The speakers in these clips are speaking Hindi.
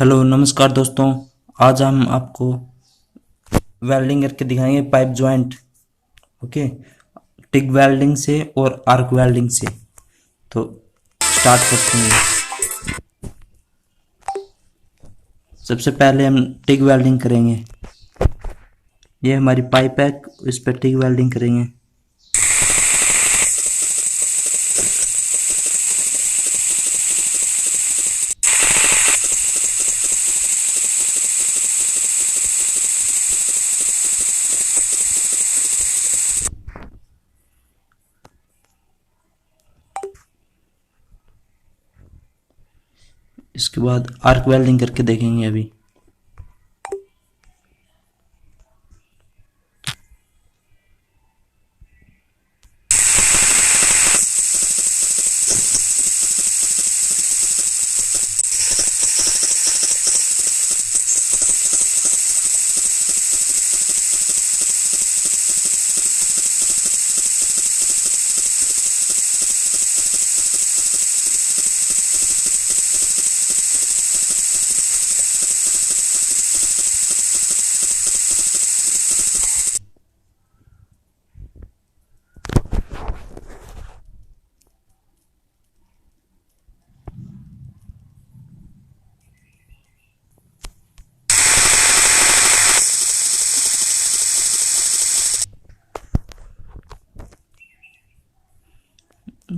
हेलो नमस्कार दोस्तों। आज हम आपको वेल्डिंग करके दिखाएंगे pipe joint. Okay, TIG welding से और आर्क वेल्डिंग से। तो स्टार्ट करते हैं। सबसे पहले हम टिग वेल्डिंग करेंगे। ये हमारी पाइप है, इस पर टिग वेल्डिंग करेंगे। इसके बाद आर्क वेल्डिंग करके देखेंगे अभी।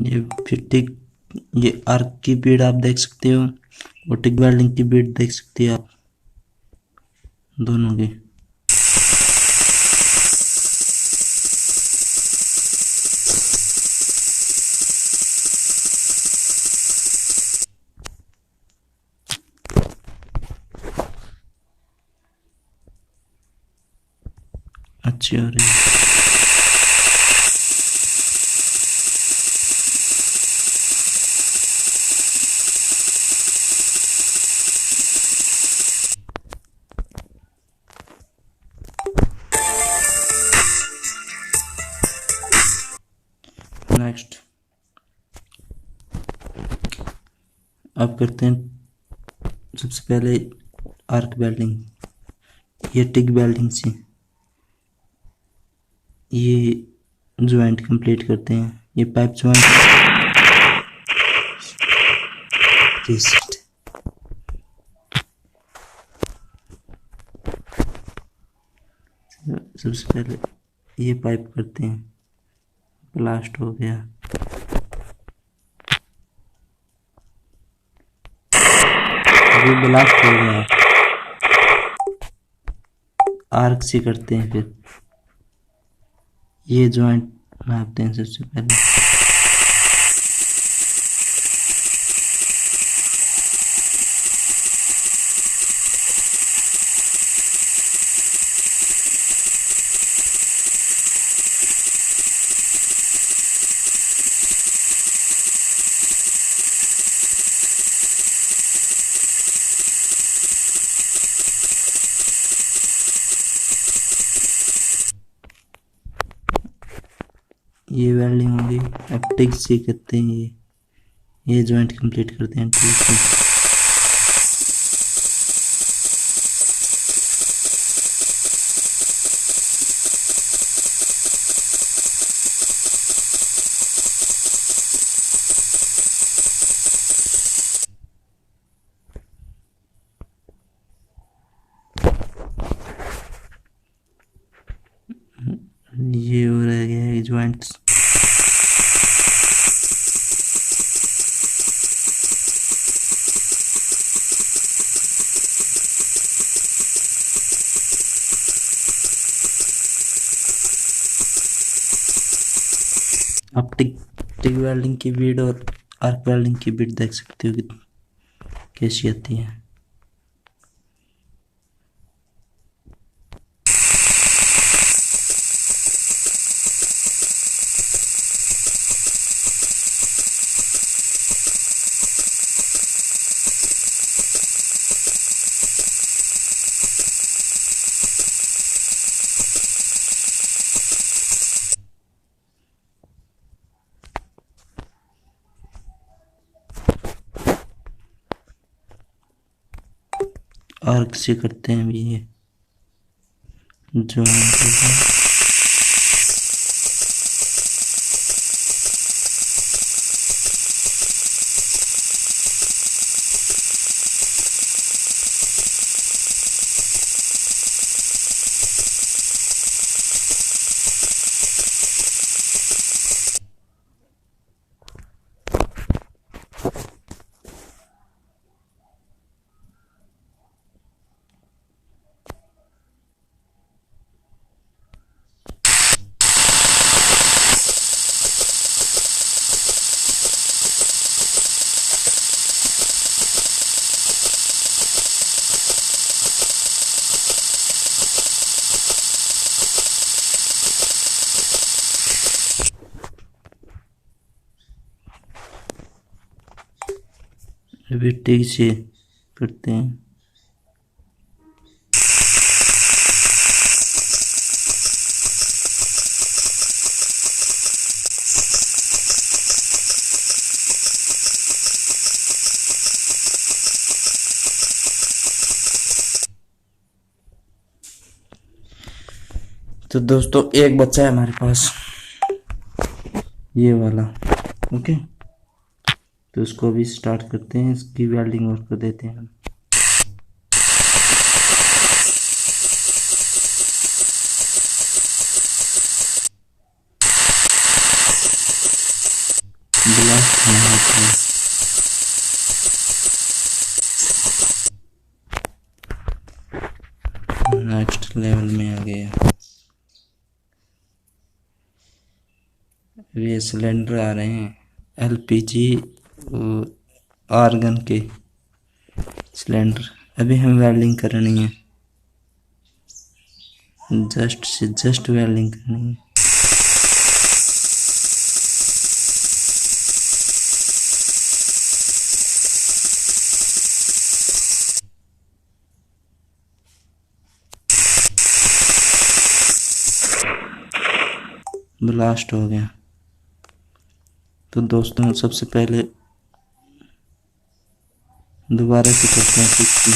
ये फिर टिग, ये आर्क की बीड आप देख सकते हो और टिग वेल्डिंग की बीड देख सकते हो आप दोनों की। अच्छी हो रही है। नेक्स्ट अब करते हैं सबसे पहले आर्क वेल्डिंग। ये टिग वेल्डिंग से ये ज्वाइंट कंप्लीट करते हैं। ये पाइप ज्वाइंट रीसेट। सबसे पहले ये पाइप करते हैं, ब्लास्ट हो गया। अभी ब्लास्ट हो गया, आर्क से करते हैं। फिर ये ज्वाइंट नापते हैं सबसे पहले। ये वेल्डिंग हो गई। अब टिग से करते हैं ये ज्वाइंट कंप्लीट करते हैं टिग से। ये हो रह गया है ज्वाइंट्स। आप टिग वेल्डिंग की बीड और आर्क वेल्डिंग की बीड देख सकते हो कि कैसी आती है। आर्क से करते हैं अभी ये जॉइंट। अभी टिग से करते हैं। तो दोस्तों एक बच्चा है हमारे पास ये वाला, ओके। तो इसको अभी स्टार्ट करते हैं, इसकी वेल्डिंग वर्क कर देते हैं हम। ब्लास्ट नेक्स्ट लेवल में आ गया। ये सिलेंडर आ रहे हैं एलपीजी आर्गन के सिलेंडर। अभी हम वेल्डिंग करनी है, जस्ट से जस्ट वेल्डिंग करनी है। ब्लास्ट हो गया। तो दोस्तों सबसे पहले दोबारा से करते हैं फिक्सिंग।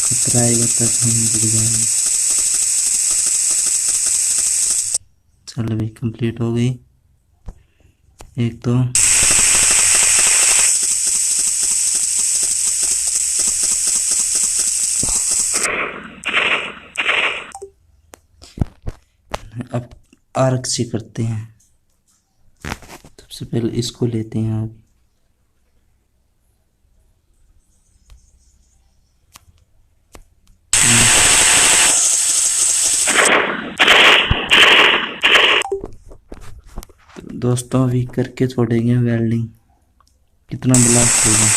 खतरा आएगा तक हम रुक जाएंगे। चलो भी कंप्लीट हो गई एक तो। अब आर्क से करते हैं। सबसे पहले इसको लेते हैं आप। तो दोस्तों अभी करके छोड़ेंगे वेल्डिंग, कितना ब्लास्ट होगा।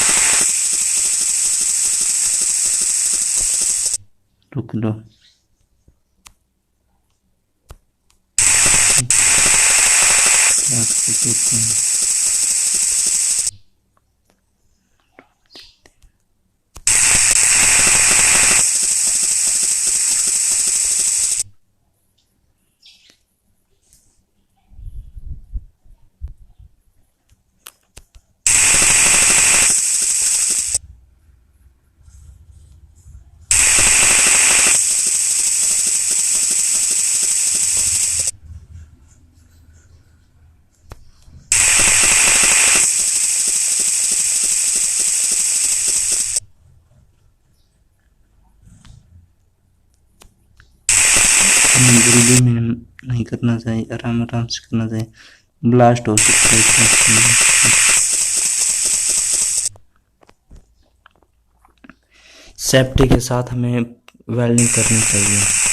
रुक लो। जल्दी में नहीं करना चाहिए, आराम आराम से करना चाहिए, ब्लास्ट हो सकता है। सेफ्टी के साथ हमें वेल्डिंग करनी चाहिए।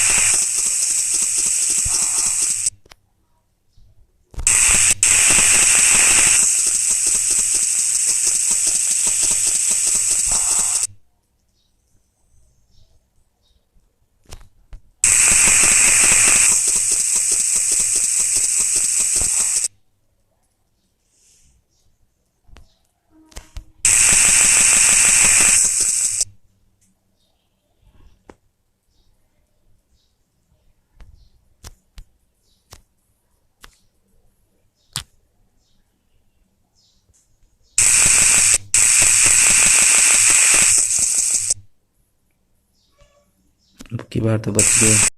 अब की बार तो बच गए।